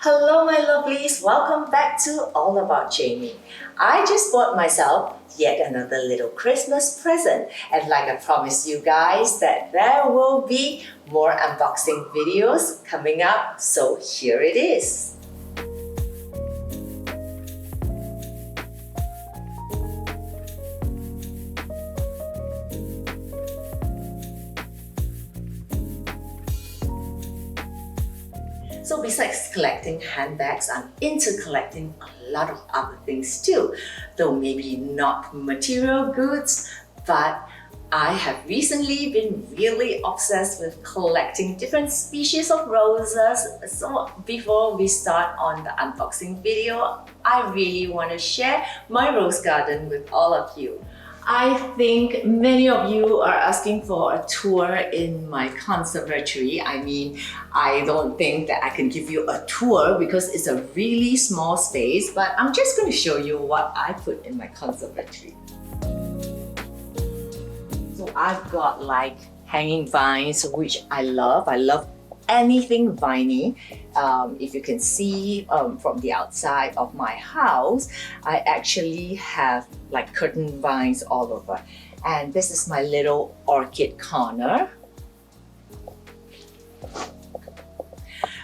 Hello my lovelies, welcome back to All About Jamie. I just bought myself yet another little Christmas present, and like I promised you guys that there will be more unboxing videos coming up, so here it is. So besides collecting handbags, I'm into collecting a lot of other things too. Though maybe not material goods, but I have recently been really obsessed with collecting different species of roses. So before we start on the unboxing video, I really want to share my rose garden with all of you. I think many of you are asking for a tour in my conservatory. I don't think that I can give you a tour because it's a really small space, but I'm just going to show you what I put in my conservatory. So I've got like hanging vines, which I love. I love anything viney. If you can see from the outside of my house, I actually have like curtain vines all over. And this is my little orchid corner.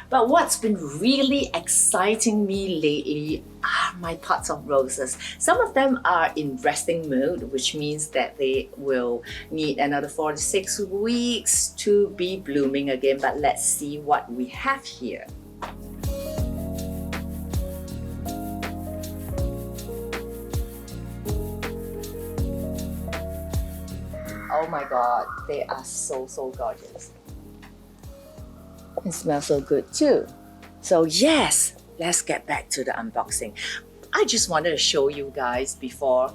But what's been really exciting me lately are my pots of roses. Some of them are in resting mode, which means that they will need another 4 to 6 weeks to be blooming again. But let's see what we have here. Oh my God, they are so gorgeous. It smells so good too. So yes, let's get back to the unboxing. I just wanted to show you guys before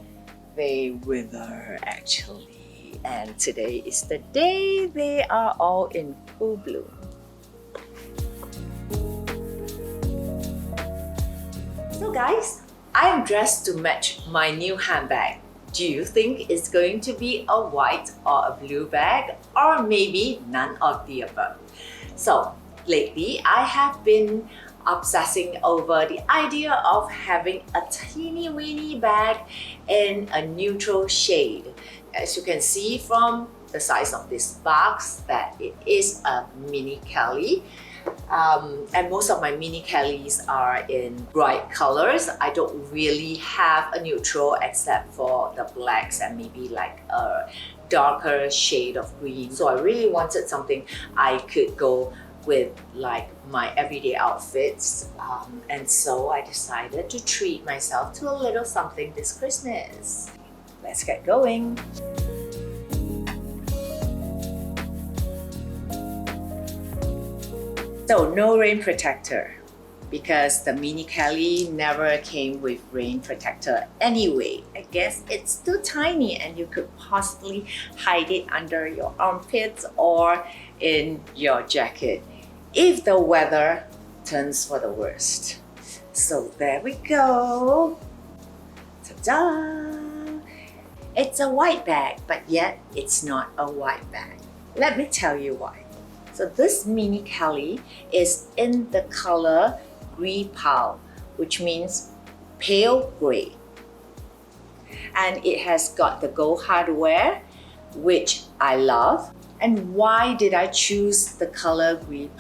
they wither actually. And today is the day they are all in full bloom. So guys, I'm dressed to match my new handbag. Do you think it's going to be a white or a blue bag, or maybe none of the above? So lately, I have been obsessing over the idea of having a teeny weeny bag in a neutral shade. As you can see from the size of this box, that it is a mini Kelly. And most of my mini Kellys are in bright colors. I don't really have a neutral except for the blacks and maybe like a darker shade of green. So I really wanted something I could go with like my everyday outfits, and so I decided to treat myself to a little something this Christmas. Let's get going. So no rain protector, because the mini Kelly never came with rain protector anyway. I guess it's too tiny and you could possibly hide it under your armpits or in your jacket if the weather turns for the worst. So there we go. Ta-da! It's a white bag, but yet it's not a white bag. Let me tell you why. So this mini Kelly is in the color Gris, which means pale gray. And it has got the gold hardware, which I love. And why did I choose the color Gris?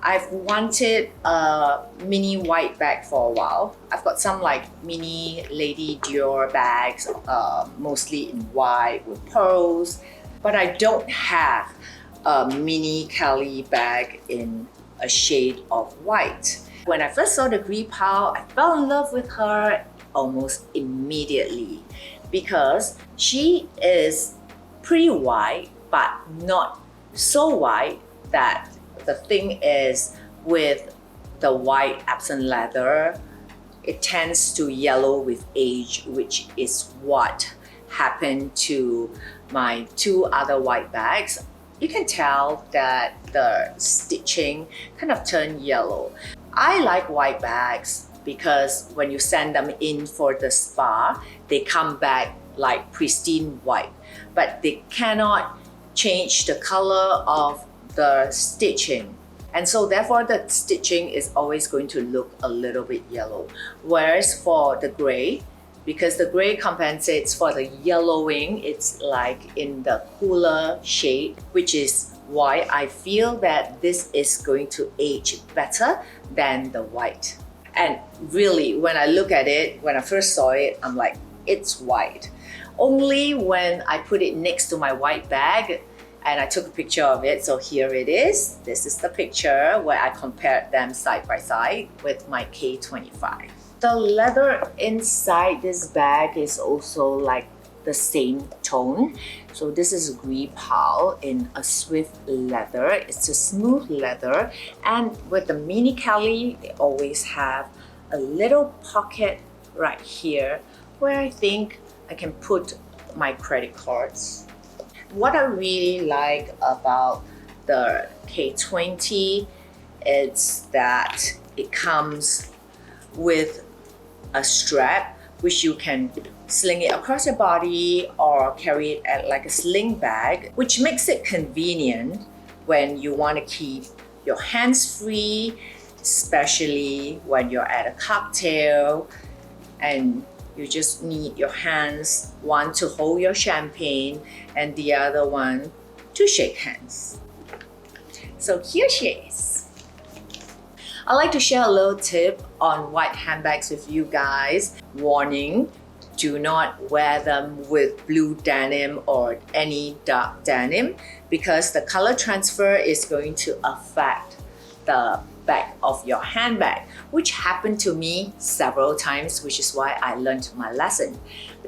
I've wanted a mini white bag for a while. I've got some like mini Lady Dior bags, mostly in white with pearls, but I don't have a mini Kelly bag in a shade of white. When I first saw the Gris, I fell in love with her almost immediately because she is pretty white, but not so white that the thing is with the white epsom leather, it tends to yellow with age, which is what happened to my 2 other white bags. You can tell that the stitching kind of turned yellow. I like white bags because when you send them in for the spa, they come back like pristine white, but they cannot change the color of the stitching. And so therefore the stitching is always going to look a little bit yellow. Whereas for the gray, because the gray compensates for the yellowing, it's like in the cooler shade, which is why I feel that this is going to age better than the white. And really, when I look at it, when I first saw it, I'm like, it's white. Only when I put it next to my white bag and I took a picture of it, so here it is. This is the picture where I compared them side by side with my K25. The leather inside this bag is also like the same tone. So this is Gris in a swift leather. It's a smooth leather, and with the mini Kelly, they always have a little pocket right here where I think I can put my credit cards. What I really like about the K20 is that it comes with a strap which you can sling it across your body or carry it at like a sling bag, which makes it convenient when you want to keep your hands free, especially when you're at a cocktail and you just need your hands, one to hold your champagne and the other one to shake hands. So here she is. I'd like to share a little tip on white handbags with you guys. Warning, do not wear them with blue denim or any dark denim because the color transfer is going to affect the back of your handbag, which happened to me several times, which is why I learned my lesson.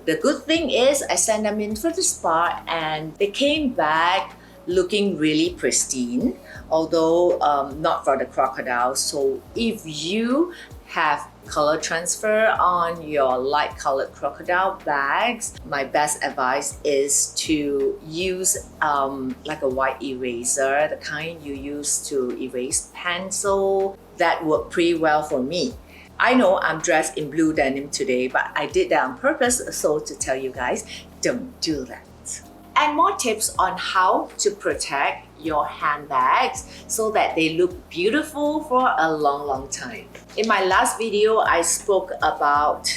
The good thing is I sent them in for the spa and they came back looking really pristine, although not for the crocodile. So if you have color transfer on your light colored crocodile bags, my best advice is to use like a white eraser, the kind you use to erase pencil. That worked pretty well for me. I know I'm dressed in blue denim today, but I did that on purpose, so to tell you guys, don't do that. And more tips on how to protect your handbags so that they look beautiful for a long time. In my last video, I spoke about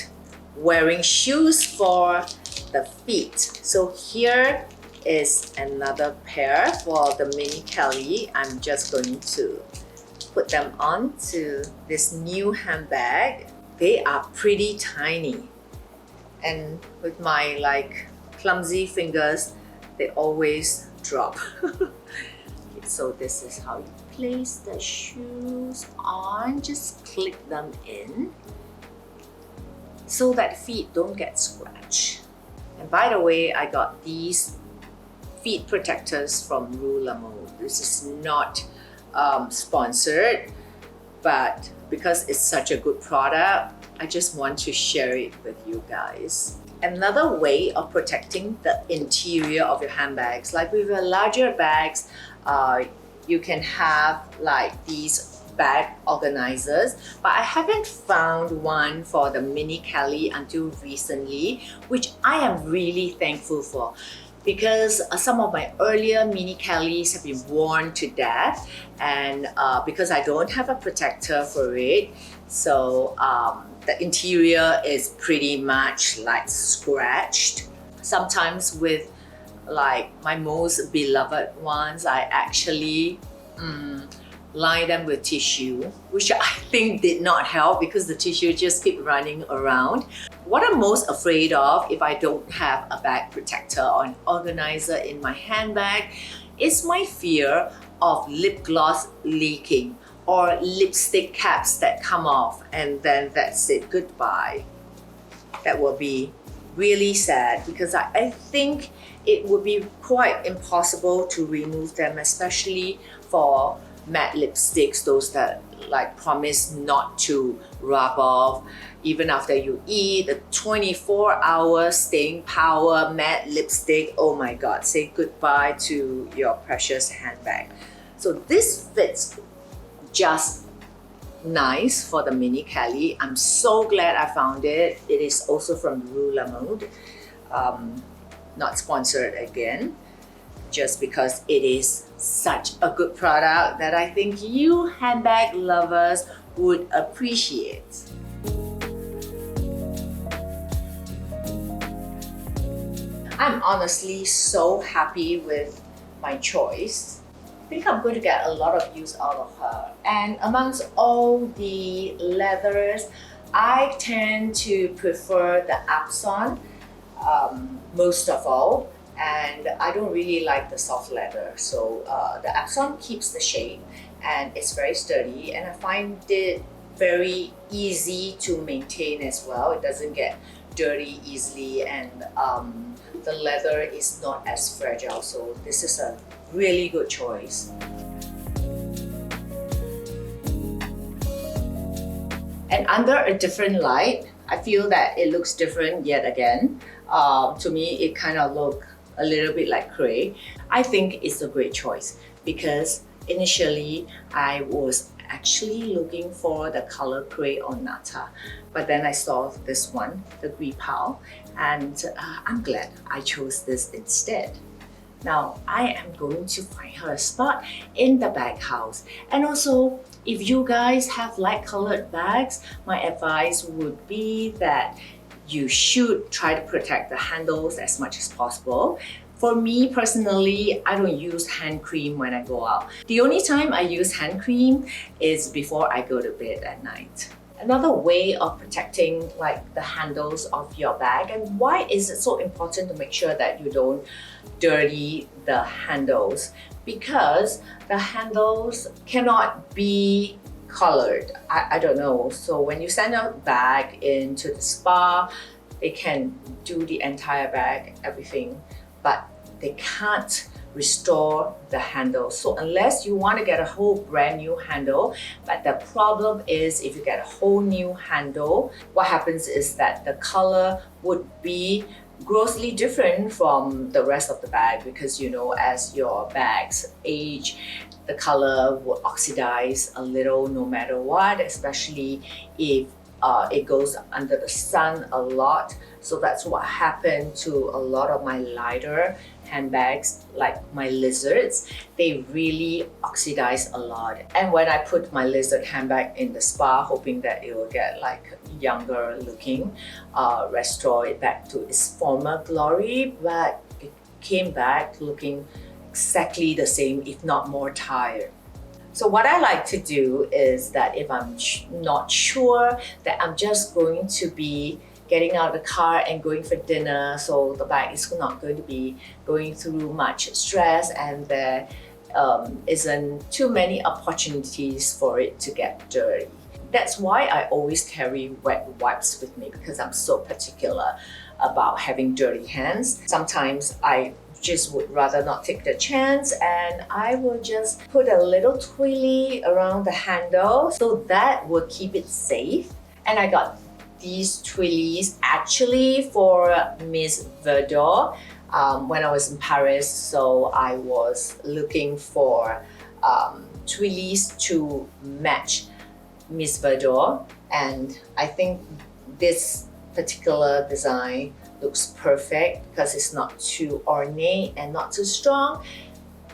wearing shoes for the feet. So here is another pair for the mini Kelly. I'm just going to put them onto this new handbag. They are pretty tiny, and with my like clumsy fingers, they always drop. Okay, so this is how you place the shoes on. Just click them in so that feet don't get scratched. And by the way, I got these feet protectors from Roulamode. This is not sponsored, but because it's such a good product, I just want to share it with you guys. Another way of protecting the interior of your handbags, like with your larger bags, you can have like these bag organizers, but I haven't found one for the mini Kelly until recently, which I am really thankful for, because some of my earlier mini Kellys have been worn to death, and because I don't have a protector for it, so the interior is pretty much like scratched. Sometimes with like my most beloved ones, I actually line them with tissue, which I think did not help because the tissue just keep running around. What I'm most afraid of if I don't have a bag protector or an organizer in my handbag is my fear of lip gloss leaking or lipstick caps that come off and then that's it, goodbye. That will be really sad because I think it would be quite impossible to remove them, especially for matte lipsticks, those that like promise not to rub off even after you eat. The 24-hour staying power matte lipstick, oh my god, say goodbye to your precious handbag. So this fits just nice for the mini Kelly. I'm so glad I found it. It is also from Roulamode, not sponsored again. just because it is such a good product that I think you handbag lovers would appreciate. I'm honestly so happy with my choice. I think I'm going to get a lot of use out of her. And amongst all the leathers, I tend to prefer the Epsom most of all. And I don't really like the soft leather. So the Epsom keeps the shape and it's very sturdy, and I find it very easy to maintain as well. It doesn't get dirty easily, and the leather is not as fragile. So this is a really good choice. And under a different light, I feel that it looks different yet again. To me, it kind of looks a little bit like gray. I think it's a great choice because initially I was actually looking for the color gray or nata, but then I saw this one, the Gris, and I'm glad I chose this instead. Now I am going to find her a spot in the bag house. And also, if you guys have light colored bags, my advice would be that you should try to protect the handles as much as possible. For me personally, I don't use hand cream when I go out. The only time I use hand cream is before I go to bed at night. Another way of protecting like the handles of your bag, and why is it so important to make sure that you don't dirty the handles? Because the handles cannot be colored. I don't know. So when you send your bag into the spa, they can do the entire bag, everything, but they can't restore the handle. So unless you want to get a whole brand new handle, but the problem is if you get a whole new handle, what happens is that the color would be grossly different from the rest of the bag, because you know, as your bags age, the color will oxidize a little no matter what, especially if it goes under the sun a lot. So that's what happened to a lot of my lighter handbags, like my lizards. They really oxidize a lot. And when I put my lizard handbag in the spa, hoping that it will get like younger looking, restore it back to its former glory, but it came back looking exactly the same, if not more tired. So what I like to do is that if I'm not sure that I'm just going to be getting out of the car and going for dinner, so the bag is not going to be going through much stress and there isn't too many opportunities for it to get dirty. That's why I always carry wet wipes with me, because I'm so particular about having dirty hands. Sometimes I just would rather not take the chance, and I will just put a little twilly around the handle so that will keep it safe. And I got these twillies actually for Miss Verdor when I was in Paris. So I was looking for twillies to match Miss Verdor, and I think this particular design looks perfect because it's not too ornate and not too strong,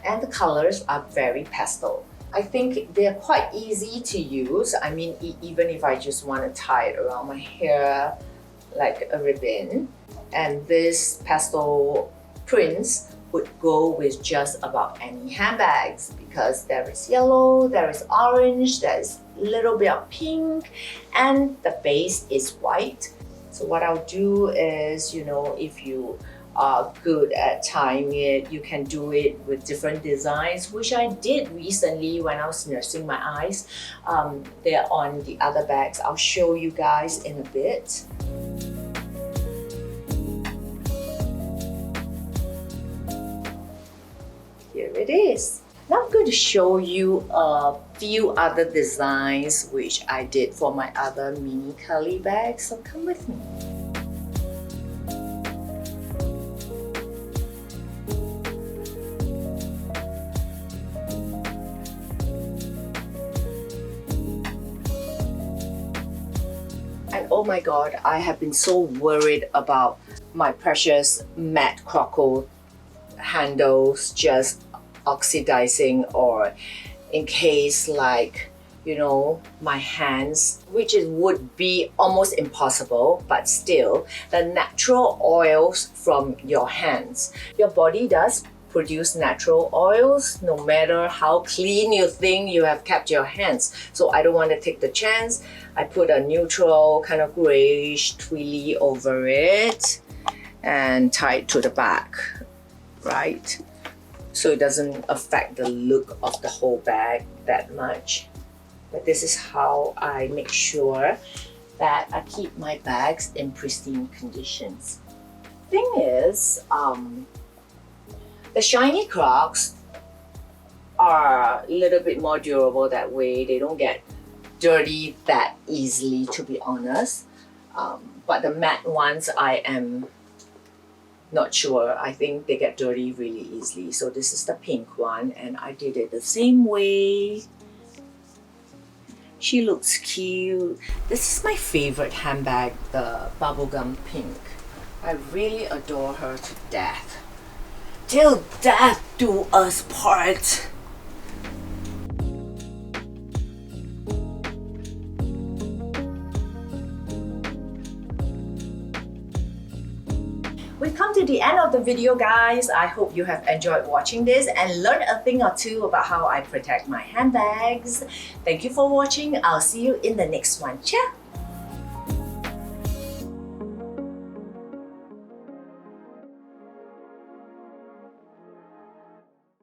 and the colors are very pastel. I think they're quite easy to use. I mean, even if I just want to tie it around my hair like a ribbon, and this pastel prints would go with just about any handbags, because there is yellow, there is orange, there is a little bit of pink, and the base is white. So what I'll do is, you know, if you are good at tying it, you can do it with different designs, which I did recently when I was nursing my eyes. They're on the other bags. I'll show you guys in a bit. Here it is. Now I'm going to show you a few other designs which I did for my other mini Kelly bags, so come with me. And oh my god, I have been so worried about my precious matte croco handles just oxidizing, or in case like, you know, my hands, which would be almost impossible, but still, the natural oils from your hands. Your body does produce natural oils no matter how clean you think you have kept your hands. So I don't want to take the chance. I put a neutral kind of grayish twilly over it and tie it to the back, right? So it doesn't affect the look of the whole bag that much. But this is how I make sure that I keep my bags in pristine conditions. Thing is, the shiny Crocs are a little bit more durable that way. They don't get dirty that easily, to be honest. But the matte ones, I am not sure. I think they get dirty really easily. So this is the pink one, and I did it the same way. She looks cute. This is my favorite handbag, the bubblegum pink. I really adore her to death. Till death do us part. We've come to the end of the video, guys. I hope you have enjoyed watching this and learned a thing or two about how I protect my handbags. Thank you for watching. I'll see you in the next one. Ciao!